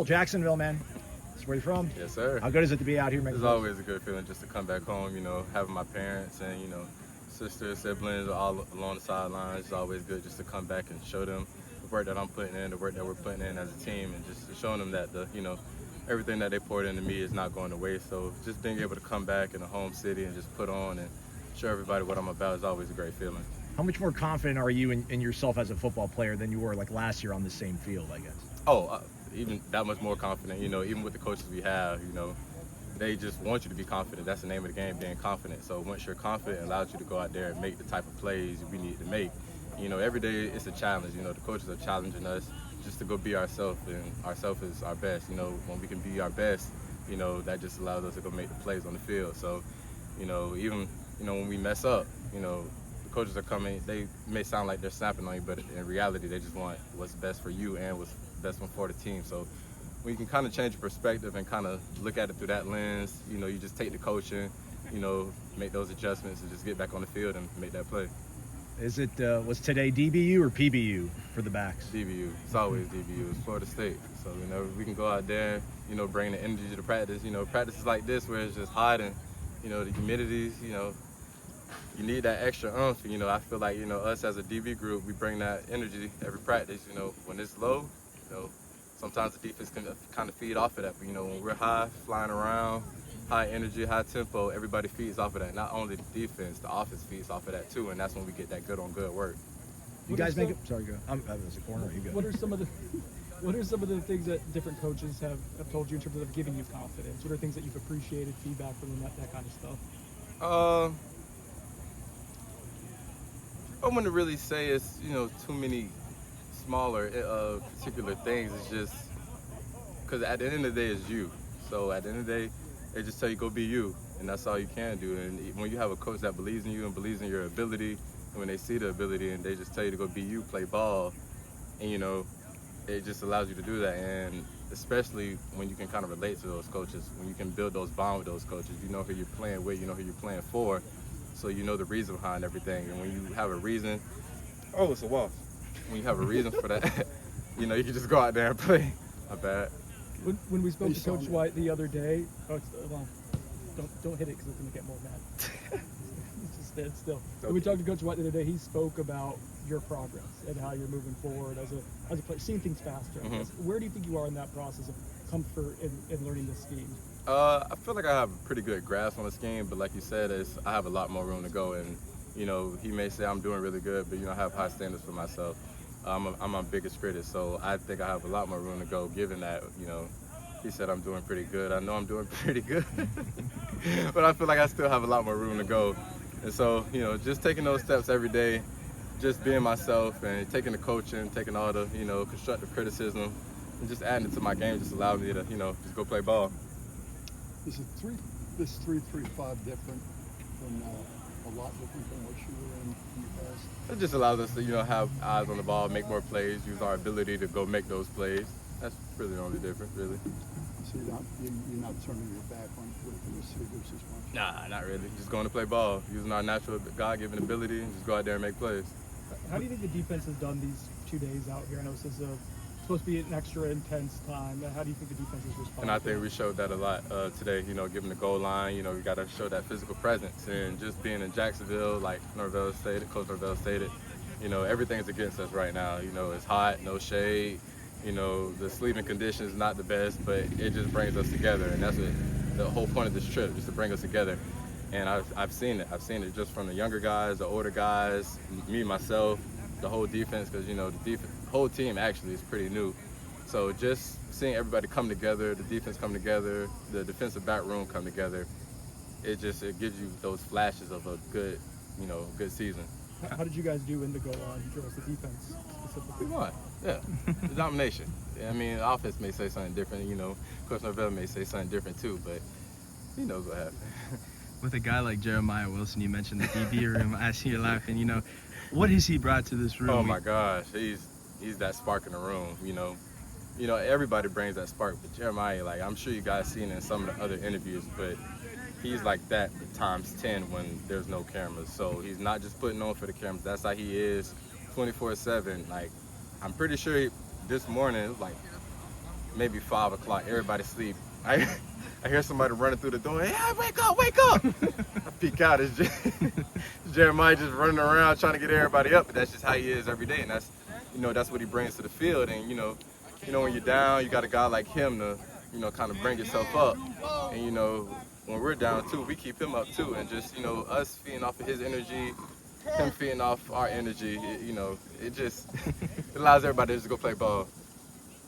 Jacksonville, man. That's where you're from. Yes, sir. How good is it to be out here making It's plays? always a good feeling just to come back home, having my parents and, sisters, siblings all along the sidelines. It's always good just to come back and show them the work that I'm putting in, the work that we're putting in as a team, and just showing them that everything that they poured into me is not going to waste. So just being able to come back in a home city and just put on and show everybody what I'm about is always a great feeling. How much more confident are you in yourself as a football player than you were like last year on the same field, I guess? Even that much more confident, even with the coaches we have, they just want you to be confident. That's the name of the game, being confident. So once you're confident, it allows you to go out there and make the type of plays we need to make. Every day it's a challenge. The coaches are challenging us just to go be ourselves, and ourselves is our best. When we can be our best, that just allows us to go make the plays on the field. So, even, when we mess up, the coaches are coming, they may sound like they're snapping on you, but in reality, they just want what's best for you and what's best one for the team. So when you can kind of change your perspective and kind of look at it through that lens, you just take the coaching, make those adjustments and just get back on the field and make that play. Is it was today DBU or PBU for the backs? DBU. It's always DBU. It's Florida State. So we can go out there, bring the energy to the practice. Practices like this where it's just hot and the humidities, you need that extra oomph. I feel like us as a DB group, we bring that energy every practice. When it's low, sometimes the defense can kind of feed off of that. But when we're high, flying around, high energy, high tempo, everybody feeds off of that. Not only the defense, the offense feeds off of that too, and that's when we get that good on good work. You guys make it. Sorry, go. I'm as a corner. You go. What are some of the things that different coaches have told you in terms of giving you confidence? What are things that you've appreciated, feedback from them, that kind of stuff? I wouldn't really say it's too many smaller particular things. It's just because at the end of the day it's you. So at the end of the day, they just tell you go be you, and that's all you can do. And when you have a coach that believes in you and believes in your ability, and when they see the ability and they just tell you to go be you, play ball, and it just allows you to do that. And especially when you can kind of relate to those coaches, when you can build those bonds with those coaches, you know who you're playing with, you know who you're playing for, so you know the reason behind everything. And when you have a reason, it's a wasp. When you have a reason for that, you can just go out there and play. My bad. When we spoke to Coach White the other day, don't hit it because it's going to get more mad. Just stand still. When we talked to Coach White the other day, he spoke about your progress and how you're moving forward as a player, seeing things faster. Mm-hmm. Where do you think you are in that process of comfort in learning the scheme? I feel like I have a pretty good grasp on the scheme, but like you said, I have a lot more room to go. And he may say I'm doing really good, but I have high standards for myself. I'm my biggest critic, so I think I have a lot more room to go, given that, he said I'm doing pretty good. I know I'm doing pretty good, but I feel like I still have a lot more room to go. And so, just taking those steps every day, just being myself and taking the coaching, taking all the, constructive criticism, and just adding it to my game just allowed me to, just go play ball. Is this 3-3-5 different from a lot different than what you were in the past? It just allows us to, have eyes on the ball, make more plays, use our ability to go make those plays. That's really the only difference, really. So you're not turning your back on what the receivers as much? Nah, not really. Just going to play ball, using our natural God-given ability, and just go out there and make plays. How do you think the defense has done these 2 days out here? I know this is supposed to be an extra intense time. How do you think the defense has responded? And I think we showed that a lot today, given the goal line. We got to show that physical presence. And just being in Jacksonville, like Coach Norvell stated, everything's against us right now. It's hot, no shade. The sleeping condition is not the best, but it just brings us together. And that's the whole point of this trip, just to bring us together. And I've seen it. I've seen it just from the younger guys, the older guys, me, myself, the whole defense, because, the whole team actually is pretty new. So just seeing everybody come together, the defense come together, the defensive back room come together, it gives you those flashes of a good, good season. How did you guys do in the goal line? You drove us the defense specifically. We won, yeah. The domination. The offense may say something different, Coach Norvell may say something different too, but he knows what happened. With a guy like Jeremiah Wilson, you mentioned the DB room. I see you laughing. What has he brought to this room? Oh my gosh, he's that spark in the room. Everybody brings that spark, but Jeremiah, I'm sure you guys seen in some of the other interviews, but he's like that times 10 when there's no cameras. So he's not just putting on for the cameras. That's how he is 24/7. I'm pretty sure this morning, it was maybe 5 o'clock. Everybody sleep. I hear somebody running through the door. Hey, wake up, wake up! I peek out. It's Jeremiah just running around trying to get everybody up. But that's just how he is every day, and that's that's what he brings to the field. And when you're down, you got a guy like him to kind of bring yourself up. And when we're down too, we keep him up too. And just us feeding off of his energy, him feeding off our energy. It just it allows everybody to just go play ball.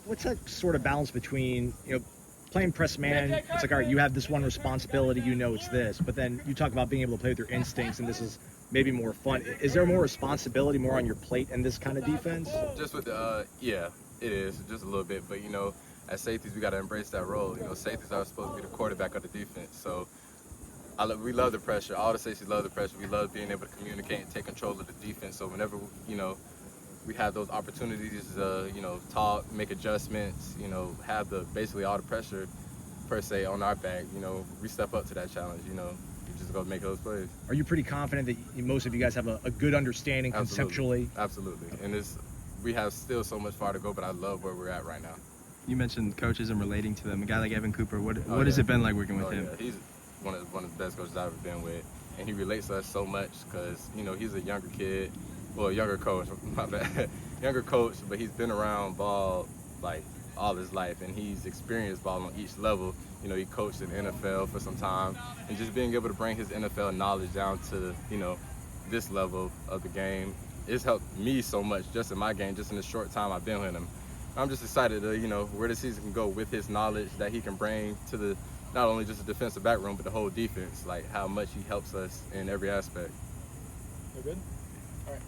What's that sort of balance between playing press man? It's like, all right, you have this one responsibility, it's this, but then you talk about being able to play with your instincts, and this is maybe more fun. Is there more responsibility, more on your plate in this kind of defense? Just with yeah, it is just a little bit, but as safeties, we got to embrace that role. Safeties are supposed to be the quarterback of the defense, so we love the pressure. All the safeties love the pressure. We love being able to communicate and take control of the defense. So whenever we have those opportunities to talk, make adjustments, have basically all the pressure per se on our back, we step up to that challenge. We just go make those plays. Are you pretty confident that most of you guys have a good understanding conceptually? Absolutely. And we have still so much far to go, but I love where we're at right now. You mentioned coaches and relating to them. A guy like Evan Cooper, what has it been like working with him? Yeah. He's one of the best coaches I've ever been with, and he relates to us so much because he's a younger kid, well, younger coach, my bad, younger coach, but he's been around ball like all his life, and he's experienced ball on each level. He coached in the NFL for some time, and just being able to bring his NFL knowledge down to this level of the game, it's helped me so much just in my game, just in the short time I've been with him. I'm just excited to where the season can go with his knowledge that he can bring to the not only just the defensive back room but the whole defense, like how much he helps us in every aspect. We're good? All right.